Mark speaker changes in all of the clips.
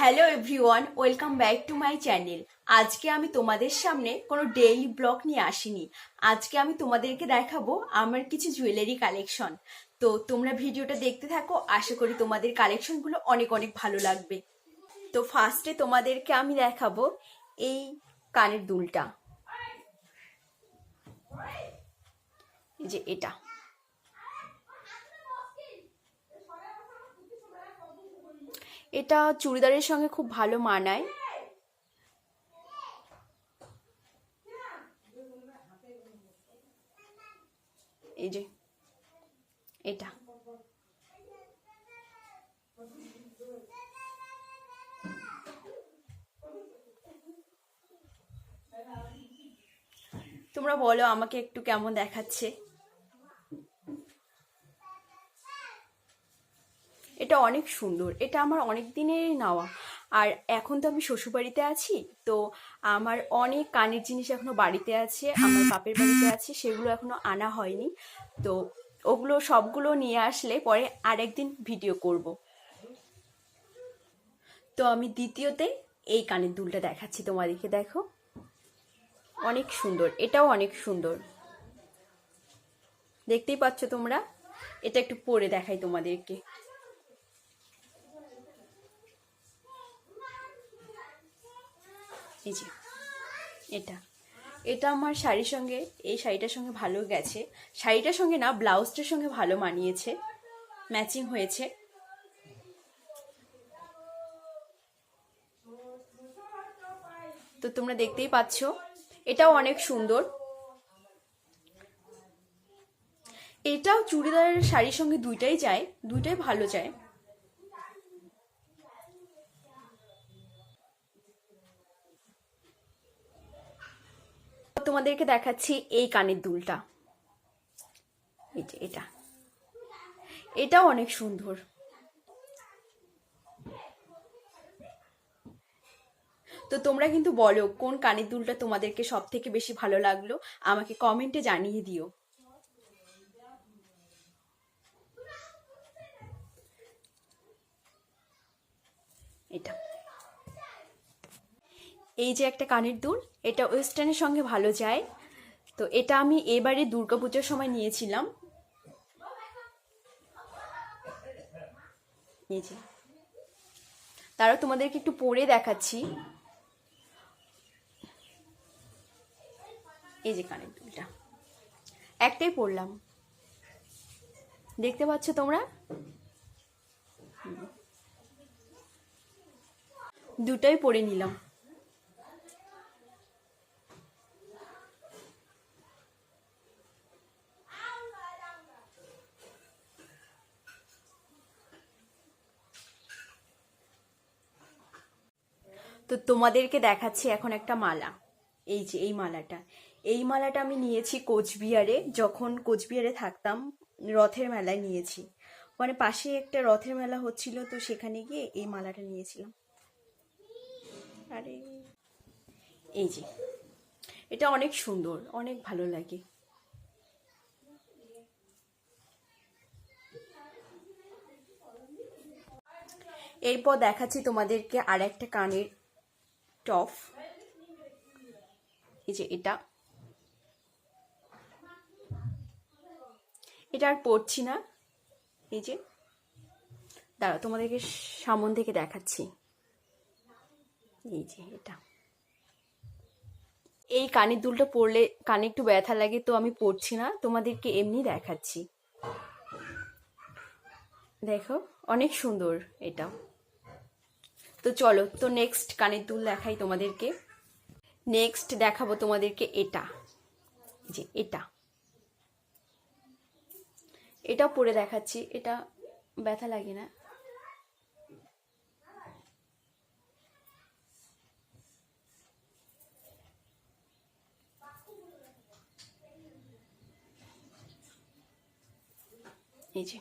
Speaker 1: Hello everyone, welcome back to my channel. আজকে আমি তোমাদের সামনে কোনো ডেইলি ব্লগ নিয়ে আসিনি। আজকে আমি তোমাদেরকে দেখাবো আমার কিছু জুয়েলারি কালেকশন। তো তোমরা ভিডিওটা দেখতে থাকো, আশা করি তোমাদের কালেকশনগুলো অনেক অনেক ভালো লাগবে। তো ফার্স্টে তোমাদেরকে আমি দেখাবো এই কানের দুলটা, এই যে এটা। এটা চুড়িদারের সঙ্গে খুব ভালো মানায়। এই যে এটা তোমরা বলো আমাকে একটু কেমন দেখাচ্ছে। এটা অনেক সুন্দর, এটা আমার অনেক দিনেরই নেওয়া। আর এখন তো আমি শ্বশুরবাড়িতে আছি, তো আমার অনেক কানের জিনিস এখনো বাড়িতে আছে, আমার বাপের বাড়িতে আছে, সেগুলো এখনো আনা হয়নি। তো ওগুলো সবগুলো নিয়ে আসলে পরে আরেকদিন ভিডিও করব। তো আমি দ্বিতীয়তে এই কানের দুলটা দেখাচ্ছি তোমাদেরকে, দেখো অনেক সুন্দর, এটাও অনেক সুন্দর, দেখতেই পাচ্ছ তোমরা। এটা একটু পরে দেখাই তোমাদেরকে। এই যে এটা এটা আমার শাড়ির সঙ্গে, এই শাড়িটার সঙ্গে ভালো গেছে। শাড়িটার সঙ্গে না, ব্লাউজটার সঙ্গে ভালো মানিয়েছে, ম্যাচিং হয়েছে। তো তোমরা দেখতেই পাচ্ছ, এটাও অনেক সুন্দর। এটাও চুড়িদারের শাড়ির সঙ্গে দুইটাই যায়, দুইটাই ভালো যায়। তোমাদেরকে দেখাচ্ছি এই কানের দুলটা, এই যে এটা। এটাও অনেক সুন্দর। তো তোমরা কিন্তু বলো কোন কানের দুলটা তোমাদেরকে সব থেকে বেশি ভালো লাগলো, আমাকে কমেন্টে জানিয়ে দিও। এটা এই যে একটা কানের দুল, এটা ওয়েস্টার্নের সঙ্গে ভালো যায়। তো এটা আমি এবারে দুর্গাপুজোর সময় নিয়েছিলাম। এই যে তারা তোমাদেরকে একটু পরে দেখাচ্ছি। এই যে কানের দুলটা, একটাই পরলাম, দেখতে পাচ্ছ তোমরা, দুটাই পরে নিলাম। তো তোমাদেরকে দেখাচ্ছি এখন একটা মালা। এই যে এই মালাটা, এই মালাটা আমি নিয়েছি কোচবিহারে, যখন কোচবিহারে থাকতাম রথের মেলায় নিয়েছি। মানে পাশে একটা রথের মেলা হচ্ছিল, তো সেখানে গিয়ে এই মালাটা নিয়েছিলাম। আরে এই যে এটা অনেক সুন্দর, অনেক ভালো লাগে। এরপর দেখাচ্ছি তোমাদেরকে আর একটা কানের টপ। এই যে এটা, এটা আর পরছি না। এই যে দাঁড়া, তোমাদেরকে সামন থেকে দেখাচ্ছি। এই যে এটা, এই কানের দুলটা পরলে কানে একটু ব্যথা লাগে, তো আমি পরছি না, তোমাদেরকে এমনি দেখাচ্ছি। দেখো অনেক সুন্দর এটা। তো চলো, তো নেক্সট কানের দুল দেখাই তোমাদেরকে। নেক্সট দেখাবো তোমাদেরকে এটা, যে এটা, এটা পরে দেখাচ্ছি, এটা ব্যথা লাগে না। এই যে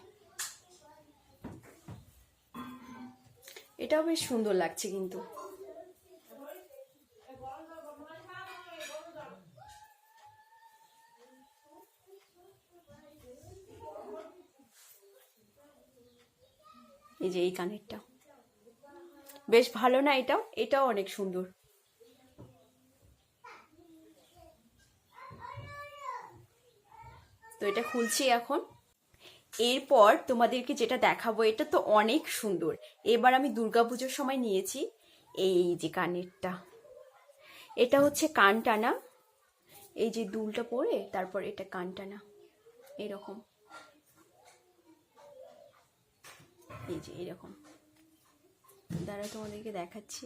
Speaker 1: এটাও বেশ সুন্দর লাগছে কিন্তু। এই যে এই কানেরটা, বেশ ভালো না? এটাও এটাও অনেক সুন্দর। তো এটা খুলছি এখন। এরপর তোমাদেরকে যেটা দেখাবো, এটা তো অনেক সুন্দর। এবার আমি দুর্গাপুজোর সময় নিয়েছি এই যে কানেরটা। এটা হচ্ছে কান টানা, এই যে দুলটা পরে তারপর এটা কান টানা এরকম, এই যে এরকম। দাঁড়া তোমাদেরকে দেখাচ্ছি।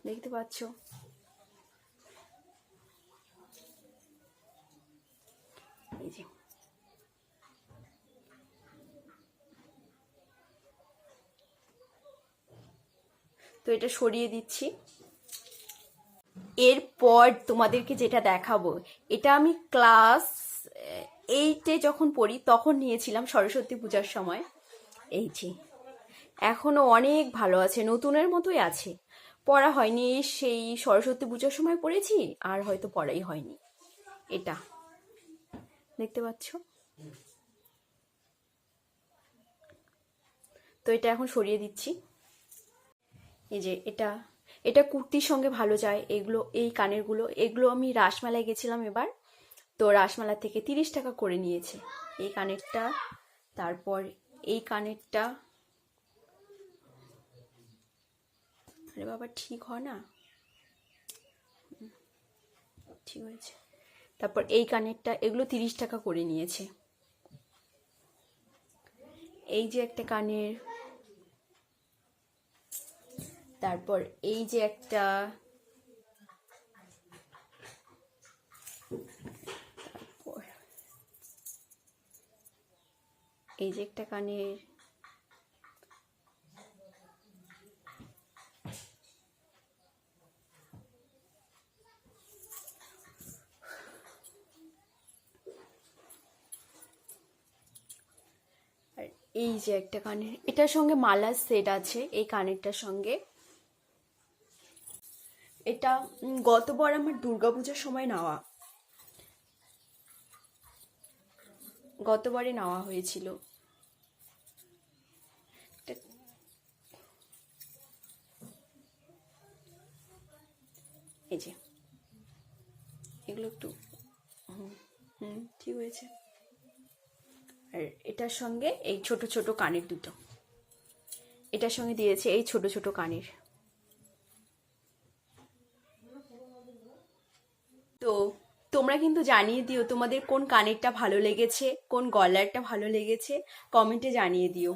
Speaker 1: দেখতে পাচ্ছ? এই যে তো এটা সরিয়ে দিচ্ছি। এরপর তোমাদেরকে যেটা দেখাবো, এটা আমি ক্লাস 8-এ যখন পড়ি তখন নিয়েছিলাম সরস্বতী পূজার সময়। এই যে এখনো অনেক ভালো আছে, নতুনের মতোই আছে। পড়া হয়নি, সেই সরস্বতী পূজার সময় পড়েছি, আর হয়তো পড়াই হয়নি। এটা দেখতে পাচ্ছ? তো এটা এখন সরিয়ে দিচ্ছি। এই যে এটা এটা কুর্তির সঙ্গে ভালো যায় এগুলো, এই কানেরগুলো। এগুলো আমি রাসমেলায় গেছিলাম এবার, তো রাসমেলা থেকে 30 টাকা করে নিয়েছে এই কানেরটা। তারপর এই কানেরটা, আরে বাবা ঠিক হয় না, ঠিক হয়েছে। তারপর এই কানেরটা, এগুলো 30 টাকা করে নিয়েছে। এই যে একটা কানের, তারপর এই যে একটা, এই যে একটা কানের, আর এই যে একটা কানের। এটার সঙ্গে মালার সেট আছে এই কানেরটার সঙ্গে। এটা গতবার আমার দুর্গাপূজার সময় নেওয়া, গতবারে নেওয়া হয়েছিল। এই যে এগুলো একটু ঠিক হয়েছে। আর এটার সঙ্গে এই ছোট ছোট কানের দুটো, এটার সঙ্গে দিয়েছে এই ছোট ছোট কানের। তো তোমরা কিন্তু জানিয়ে দিও তোমাদের কোন কানেরটা ভালো লেগেছে, কোন গলারটা ভালো লেগেছে, কমেন্টে জানিয়ে দিও।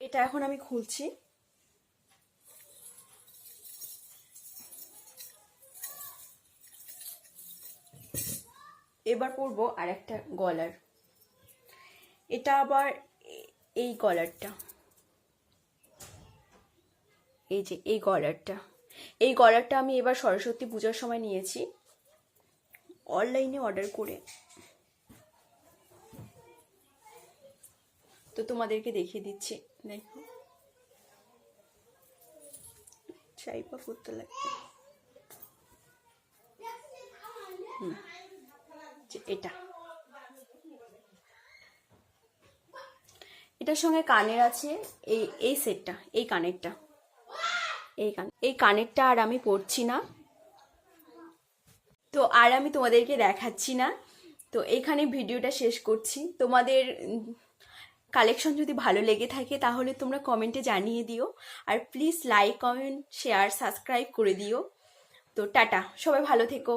Speaker 1: এটা এখন আমি খুলছি। এবার পরবো আর একটা গলার। এটা আবার এই গলারটা, এই যে এই গলারটা, এই গলারটা আমি এবার সরস্বতী পূজার সময় নিয়েছি অনলাইনে অর্ডার করে। তো তোমাদেরকে দেখিয়ে দিচ্ছি, দেখো চাইপা করতে লাগবে। এটা এটার সঙ্গে কানের আছে এই এই সেটটা, এই কানেরটা, এই কানেরটা আর আমি পরছি না, তো আর আমি তোমাদেরকে দেখাচ্ছি না। তো এখানে ভিডিওটা শেষ করছি। তোমাদের কালেকশন যদি ভালো লেগে থাকে তাহলে তোমরা কমেন্টে জানিয়ে দিও, আর please like comment share subscribe করে দিও। তো টাটা, সবাই ভালো থেকো।